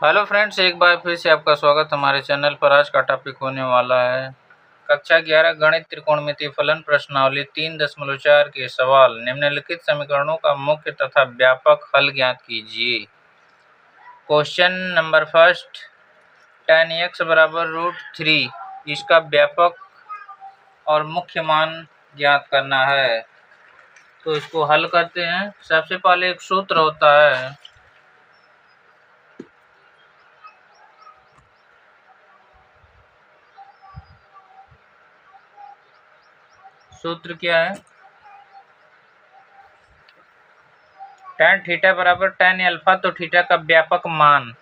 Hello friends, एक बार फिर से आपका स्वागत हमारे चैनल पर। आज का टॉपिक होने वाला है कक्षा 11 गणित त्रिकोणमितीय फलन प्रश्नावली 3.4 के सवाल। निम्नलिखित समीकरणों का मुख्य तथा व्यापक हल ज्ञात कीजिए। Question number first, tan x बराबर √3, इसका व्यापक और मुख्य मान ज्ञात करना है। तो इसको हल करते हैं। सबसे पहले एक सूत्र होता है, सूत्र क्या है? tan थीटा बराबर tan अल्फा, तो थीटा का व्यापक मान,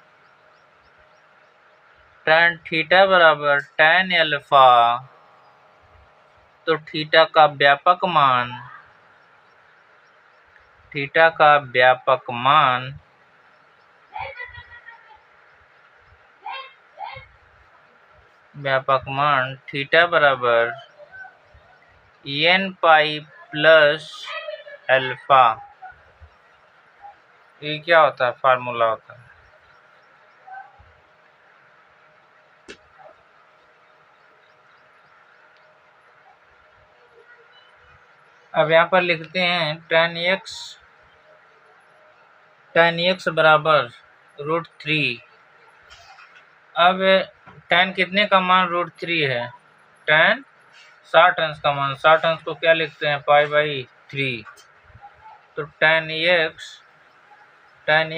tan थीटा बराबर tan अल्फा, तो थीटा का व्यापक मान, थीटा का व्यापक मान थीटा बराबर n पाई प्लस अल्फा। ये क्या होता है? फार्मूला होता है। अब यहाँ पर लिखते हैं tan x बराबर √3। अब tan कितने का मान √3 है? tan 60 अंश का मान। 60 अंश को क्या लिखते हैं? π/3। तो tan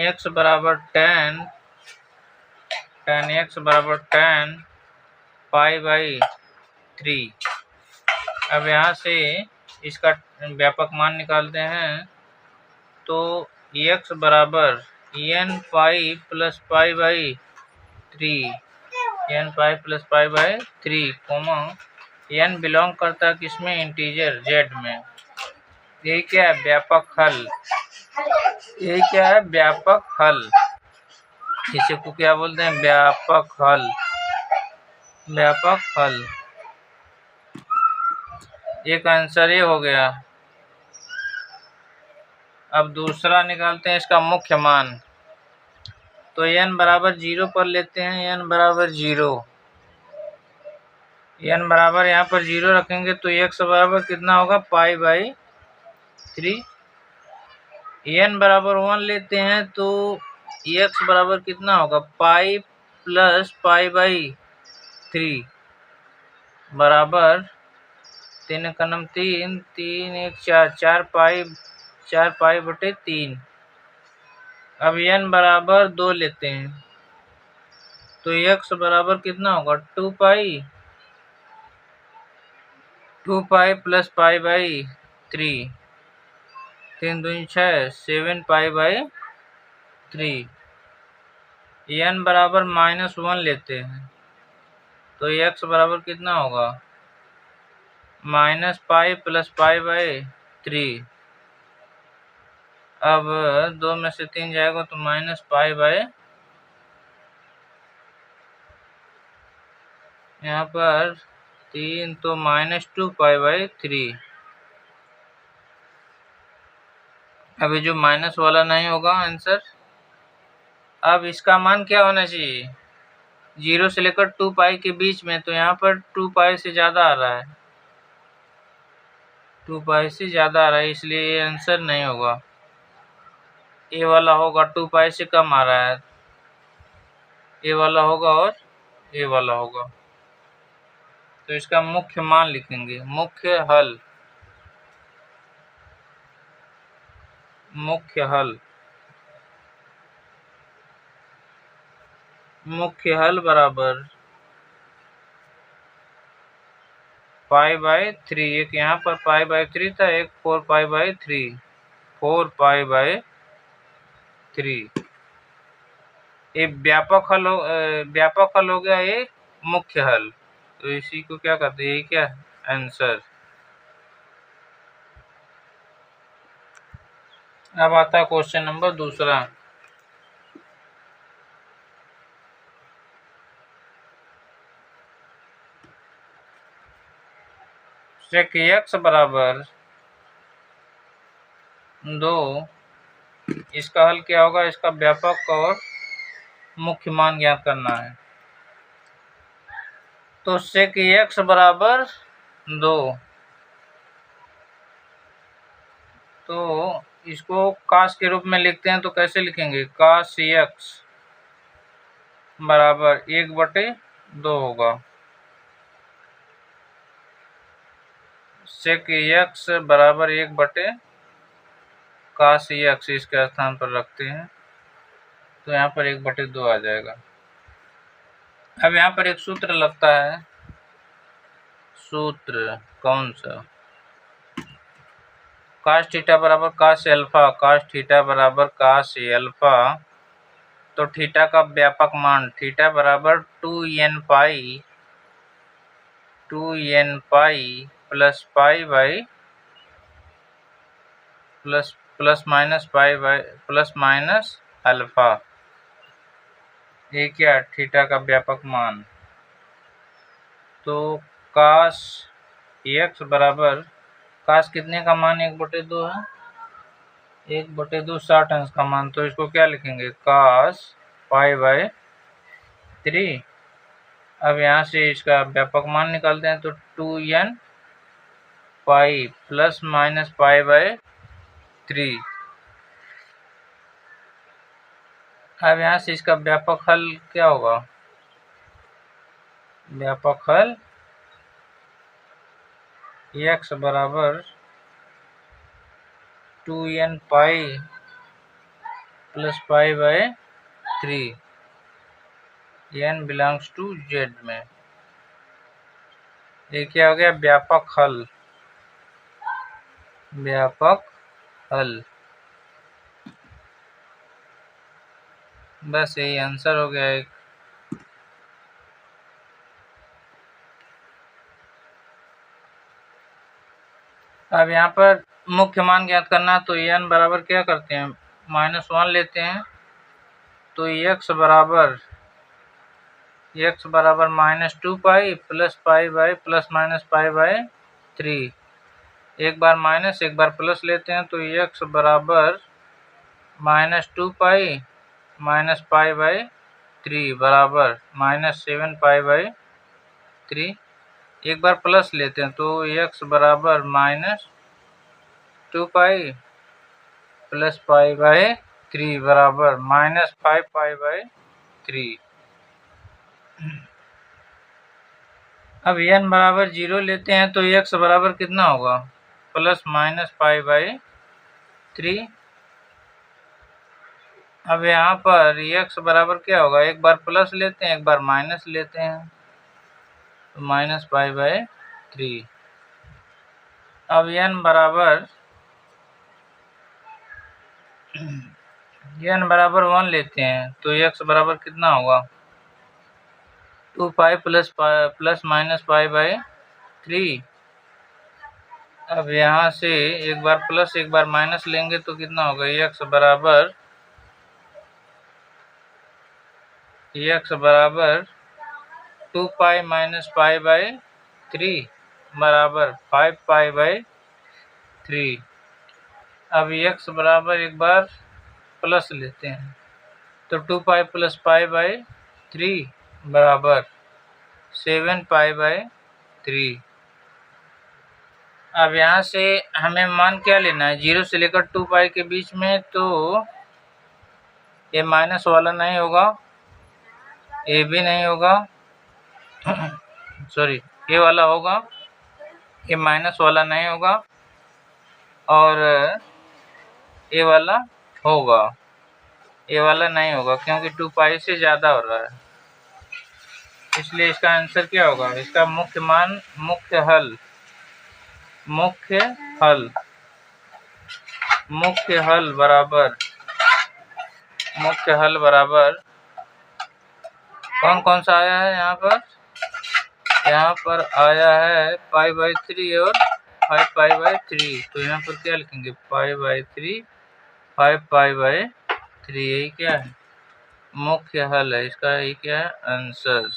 x बराबर tan π/3। अब यहाँ से इसका व्यापक मान निकालते हैं। तो x बराबर n pi plus π/3, comma n belong करता है किसमें? इंटीजर z में। यही क्या है? व्यापक हल। यही क्या है? व्यापक हल। इसे को क्या बोलते हैं? व्यापक हल। व्यापक हल। एक आंसर ये हो गया। अब दूसरा निकालते हैं इसका मुख्य मान। तो n बराबर 0 पर लेते हैं। n बराबर 0, n बराबर यहाँ पर 0 रखेंगे तो x बराबर कितना होगा? π/3। n बराबर 1 लेते हैं तो x बराबर कितना होगा? पाई प्लस π/3 बराबर 3 का नम 3, 3 1 4, 4π/3। अब n बराबर 2 लेते हैं तो x बराबर कितना होगा? 2π प्लस π/3, 3 2 6, 7π/3। n बराबर -1 लेते हैं तो x बराबर कितना होगा? -π प्लस π/3। अब 2 में से 3 जाएगा तो -π/, यहाँ पर 3 तो -2π/3। अभी जो माइनस वाला नहीं होगा आंसर। अब इसका मान क्या होना चाहिए? 0 से लेकर 2π के बीच में। तो यहाँ पर 2π से ज़्यादा आ रहा है, 2π से ज़्यादा आ रहा है, इसलिए ये आंसर नहीं होगा। ए वाला होगा। 2π से कम आ रहा है, ए वाला होगा और ए वाला होगा। तो इसका मुख्य मान लिखेंगे। मुख्य हल, मुख्य हल, मुख्य हल बराबर π/3। एक यहाँ पर π/3 था, एक 4π/3, 4π/3। ये व्यापक हल हो गया, ये मुख्य हल। तो इसी को क्या कहते हैं? ये क्या आंसर। अब आता है क्वेश्चन नंबर दूसरा। sec x बराबर 2, इसका हल क्या होगा? इसका व्यापक और मुख्य मान ज्ञात करना है। तो sec x बराबर 2, तो इसको cos के रूप में लिखते हैं, तो कैसे लिखेंगे? cos x बराबर 1/2 होगा। sec x बराबर 1/cos x, इसके स्थान पर रखते हैं, तो यहाँ पर 1/2 आ जाएगा। अब यहाँ पर एक सूत्र लगता है। सूत्र कौन सा? cos थीटा बराबर cos अल्फा, cos थीटा बराबर cos अल्फा, तो थीटा का व्यापक मान थीटा बराबर 2n pi plus pi by plus minus alpha, ये क्या? थीटा का व्यापक मान। तो cos x बराबर, cos कितने का मान 1/2 है? 1/2 60 अंश का मान, तो इसको क्या लिखेंगे? cos π/3। अब यहाँ से इसका व्यापक मान निकालते हैं, तो 2n पाई प्लस माइनस π/3। अब यहाँ से इसका व्यापक हल क्या होगा? व्यापक हल x बराबर 2n pi plus π/3, n belongs to z में। ये क्या हो गया? व्यापक हल। व्यापक हल, बस यही आंसर हो गया एक। अब यहाँ पर मुख्य मान ज्ञात करना, तो n बराबर क्या करते हैं? -1 लेते हैं, तो x बराबर -2 pi plus pi by plus minus π/3। एक बार माइनस एक बार प्लस लेते हैं, तो x बराबर -2 पाई माइनस π/3 बराबर -7 π/3। एक बार प्लस लेते हैं, तो x बराबर -2 पाई प्लस π/3 बराबर -5 π/3। अब n बराबर 0 लेते हैं, तो x बराबर कितना होगा? Plus minus π/3। अब यहाँ पर x बराबर क्या होगा? एक बार प्लस लेते हैं, एक बार माइनस लेते हैं, तो माइनस π/3। अब n बराबर 1 लेते हैं, तो x बराबर कितना होगा? 2 पाई प्लस माइनस π/3। अब यहाँ से एक बार प्लस एक बार माइनस लेंगे, तो कितना होगा? x बराबर 2 पाई माइनस π/3 बराबर 5 π/3। अब x बराबर एक बार प्लस लेते हैं, तो 2 पाई प्लस π/3 बराबर 7 π/3। अब यहाँ से हमें मान क्या लेना है? 0 से लेकर 2 पाई के बीच में, तो ये माइनस वाला नहीं होगा, ये भी नहीं होगा, सॉरी, ये वाला होगा, ये माइनस वाला नहीं होगा, और ये वाला होगा, ये वाला नहीं होगा, क्योंकि 2 पाई से ज़्यादा हो रहा है। इसलिए इसका आंसर क्या होगा? इसका मुख्य मान, मुख्य हल बराबर कौन सा आया है? यहाँ पर आया है π/3 और 5 π/3। तो यहाँ पर क्या लिखेंगे? π/3 5 π/3। यही क्या है? मुख्य हल है इसका। यही क्या है? आंसर।